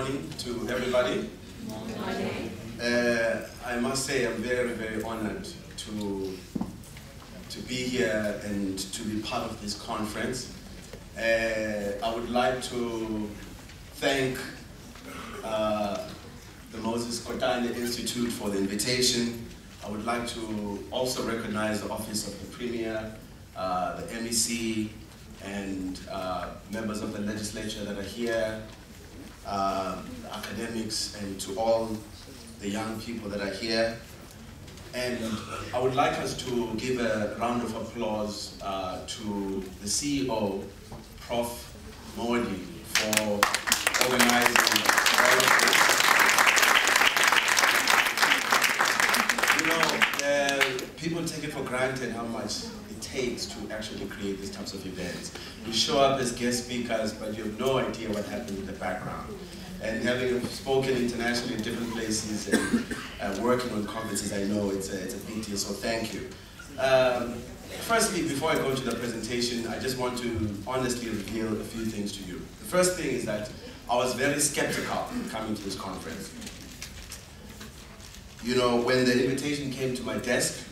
morning to everybody. Good morning. I must say I'm very, very honored to be here and to be part of this conference. I would like to thank the Moses Kotane Institute for the invitation. I would like to also recognize the Office of the Premier, the MEC, and members of the legislature that are here, academics, and to all the young people that are here. And I would like us to give a round of applause to the CEO, Prof. Modi, for organizing all of this. You know, people take it for granted how much it takes to actually create these types of events. You show up as guest speakers, but you have no idea what happened in the background. And having spoken internationally in different places and working on conferences, I know it's a big deal, so thank you. Firstly, before I go to the presentation, I just want to honestly reveal a few things to you. The first thing is that I was very skeptical coming to this conference. You know, when the invitation came to my desk,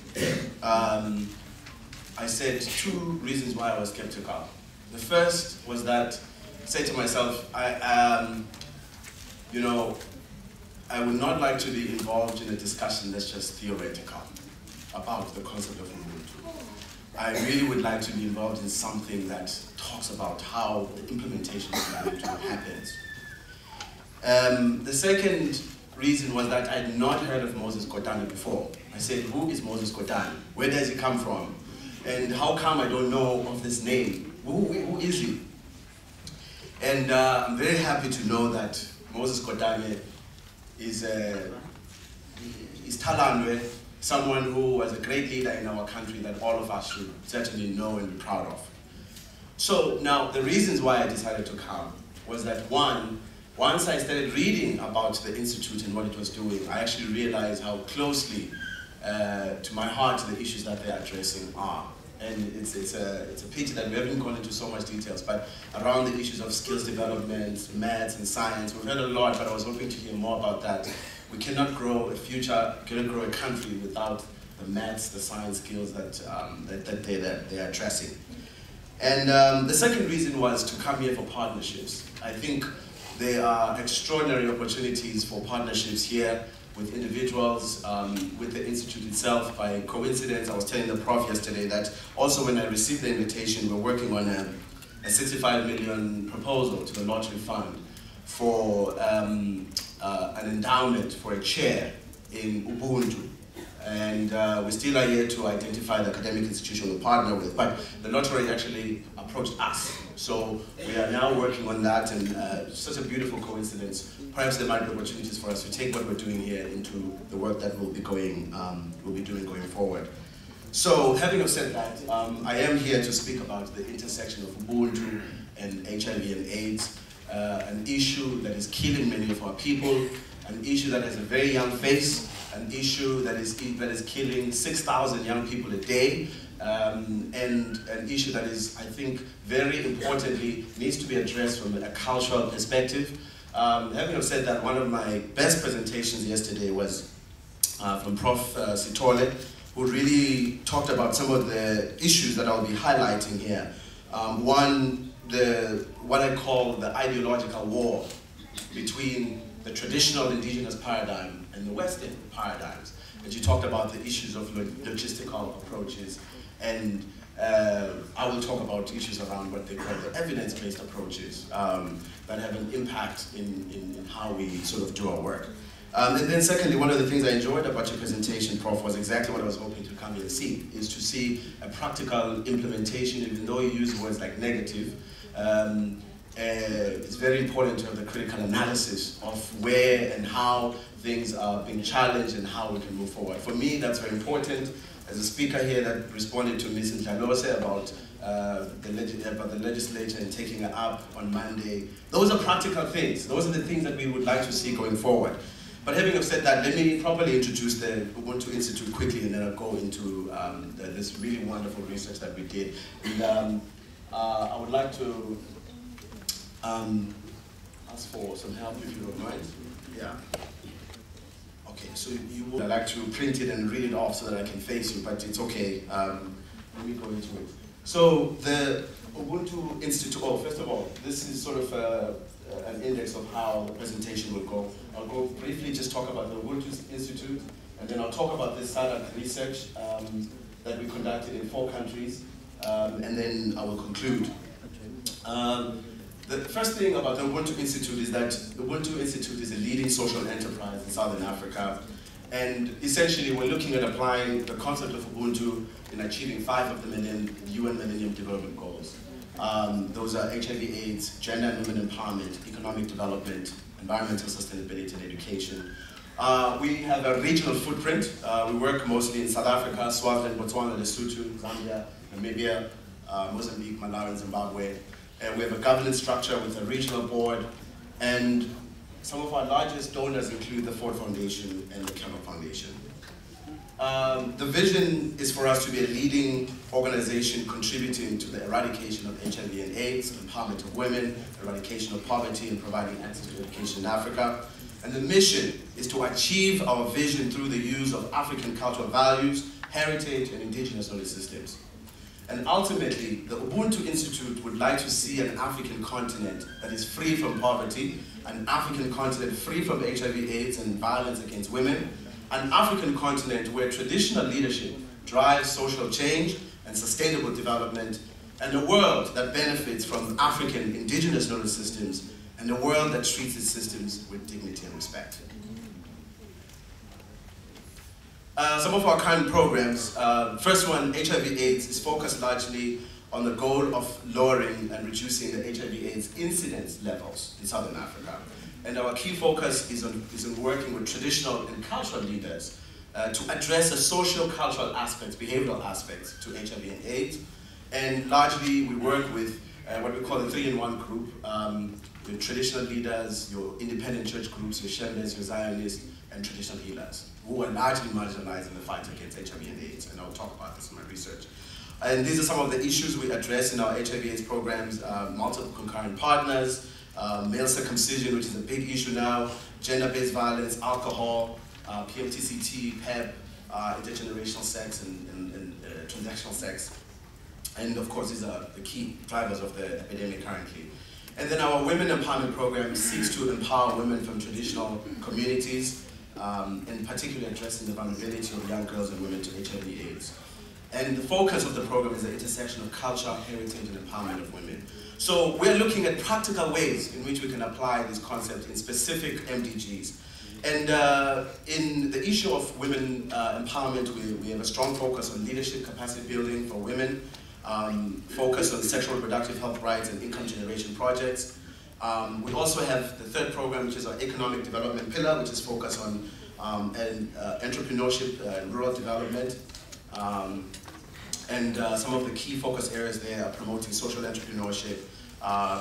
I said two reasons why I was skeptical. The first was that I said to myself, you know, I would not like to be involved in a discussion that's just theoretical about the concept of Ubuntu. I really would like to be involved in something that talks about how the implementation of Ubuntu happens. The second reason was that I had not heard of Moses Kotane before. I said, who is Moses Kotane? Where does he come from? And how come I don't know of this name? Who is he? And I'm very happy to know that Moses Kotane is Talandwe, someone who was a great leader in our country that all of us should certainly know and be proud of. So now the reasons why I decided to come was that once I started reading about the Institute and what it was doing, I actually realized how closely to my heart the issues that they're addressing are. And it's a pity that we haven't gone into so much details, but around the issues of skills development, maths and science, we've heard a lot, but I was hoping to hear more about that. We cannot grow a country without the maths, the science skills that they're addressing. And the second reason was to come here for partnerships. I think there are extraordinary opportunities for partnerships here with individuals, with the Institute itself. By coincidence, I was telling the Prof yesterday that also when I received the invitation, we're working on a 65 million proposal to the lottery fund for an endowment for a chair in Ubuntu. And we still are here to identify the academic institution we'll partner with, but the lottery actually approached us. So we are now working on that, and such a beautiful coincidence. Perhaps there might be opportunities for us to take what we're doing here into the work that we'll be doing going forward. So having said that, I am here to speak about the intersection of Ubuntu and HIV and AIDS, an issue that is killing many of our people, an issue that has a very young face, an issue that is killing 6,000 young people a day, and an issue that is, I think, very importantly, needs to be addressed from a cultural perspective. Having said that, one of my best presentations yesterday was from Prof. Sithole, who really talked about some of the issues that I'll be highlighting here. One, what I call the ideological war between the traditional indigenous paradigm and the Western paradigms. And you talked about the issues of logistical approaches, and I will talk about issues around what they call the evidence-based approaches that have an impact in how we sort of do our work. And then secondly, one of the things I enjoyed about your presentation, Prof, was exactly what I was hoping to come here and see, is to see a practical implementation, even though you use words like negative. It's very important to have the critical analysis of where and how things are being challenged and how we can move forward. For me, that's very important. As a speaker here that responded to Ms. Ndlalose about the legislature and taking it up on Monday, those are practical things. Those are the things that we would like to see going forward. But having said that, let me properly introduce the Ubuntu Institute quickly, and then I'll go into this really wonderful research that we did. And I would like to ask for some help if you don't mind. Yeah. Okay, so you would like to print it and read it off so that I can face you, but it's okay. Let me go into it. So the Ubuntu Institute, first of all, this is sort of an index of how the presentation will go. I'll go briefly just talk about the Ubuntu Institute, and then I'll talk about this SADC research that we conducted in 4 countries, and then I will conclude. The first thing about the Ubuntu Institute is that the Ubuntu Institute is a leading social enterprise in Southern Africa, and essentially we're looking at applying the concept of Ubuntu in achieving 5 of the UN Millennium Development Goals. Those are HIV/AIDS, gender and women empowerment, economic development, environmental sustainability, and education. We have a regional footprint. We work mostly in South Africa, Swaziland, Botswana, Lesotho, Zambia, Namibia, Mozambique, Malawi, and Zimbabwe. We have a governance structure with a regional board, and some of our largest donors include the Ford Foundation and the Kellogg Foundation. The vision is for us to be a leading organization contributing to the eradication of HIV and AIDS, empowerment of women, eradication of poverty, and providing access to education in Africa. And the mission is to achieve our vision through the use of African cultural values, heritage, and indigenous knowledge systems. And ultimately, the Ubuntu Institute would like to see an African continent that is free from poverty, an African continent free from HIV/AIDS and violence against women, an African continent where traditional leadership drives social change and sustainable development, and a world that benefits from African indigenous knowledge systems, and a world that treats its systems with dignity and respect. Some of our current programs, first one, HIV/AIDS, is focused largely on the goal of lowering and reducing the HIV/AIDS incidence levels in Southern Africa. And our key focus is on working with traditional and cultural leaders to address the social, cultural aspects, behavioral aspects to HIV and AIDS. And largely we work with what we call the 3-in-1 group, with traditional leaders, your independent church groups, your Shembles, your Zionists, and traditional healers, who are largely marginalized in the fight against HIV and AIDS, and I'll talk about this in my research. And these are some of the issues we address in our HIV/AIDS programs: multiple concurrent partners, male circumcision, which is a big issue now, gender-based violence, alcohol, PMTCT, PEP, intergenerational sex, and transactional sex. And of course, these are the key drivers of the epidemic currently. And then our women empowerment program seeks to empower women from traditional communities, and particularly addressing the vulnerability of young girls and women to HIV/AIDS. And the focus of the program is the intersection of culture, heritage, and empowerment of women. So we're looking at practical ways in which we can apply this concept in specific MDGs. And in the issue of women empowerment, we have a strong focus on leadership capacity building for women, focus on sexual reproductive health rights and income generation projects. We also have the third program, which is our economic development pillar, which is focused on entrepreneurship and rural development. Some of the key focus areas there are promoting social entrepreneurship,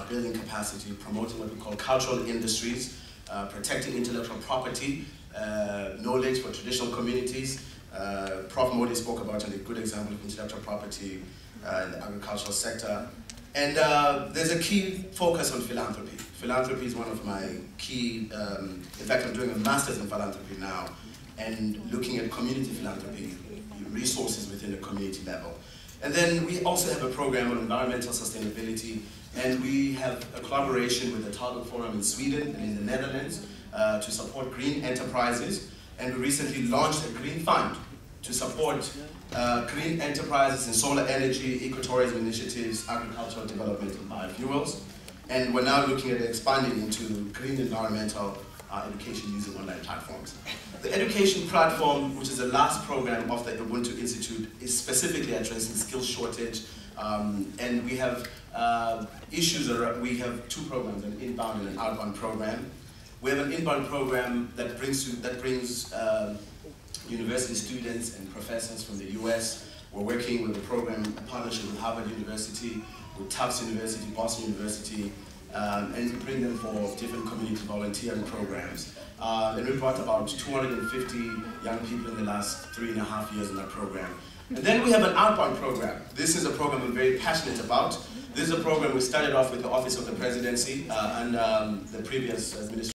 building capacity, promoting what we call cultural industries, protecting intellectual property, knowledge for traditional communities. Prof. Modi spoke about a good example of intellectual property in the agricultural sector. And there's a key focus on philanthropy. Philanthropy is one of my key, in fact I'm doing a master's in philanthropy now, and looking at community philanthropy, resources within the community level. And then we also have a program on environmental sustainability, and we have a collaboration with the Talbot Forum in Sweden and in the Netherlands to support green enterprises. And we recently launched a green fund to support green enterprises in solar energy, ecotourism initiatives, agricultural development, and biofuels. And we're now looking at expanding into green environmental education using online platforms. The education platform, which is the last program of the Ubuntu Institute, is specifically addressing skills shortage, and we have issues. We have 2 programs, an inbound and an outbound program. We have an inbound program that brings university students and professors from the US. We're working with a program, a partnership with Harvard University, with Tufts University, Boston University, and we bring them for different community volunteering programs. And we brought about 250 young people in the last 3.5 years in that program. And then we have an outbound program. This is a program I'm very passionate about. This is a program we started off with the Office of the Presidency and the previous administration.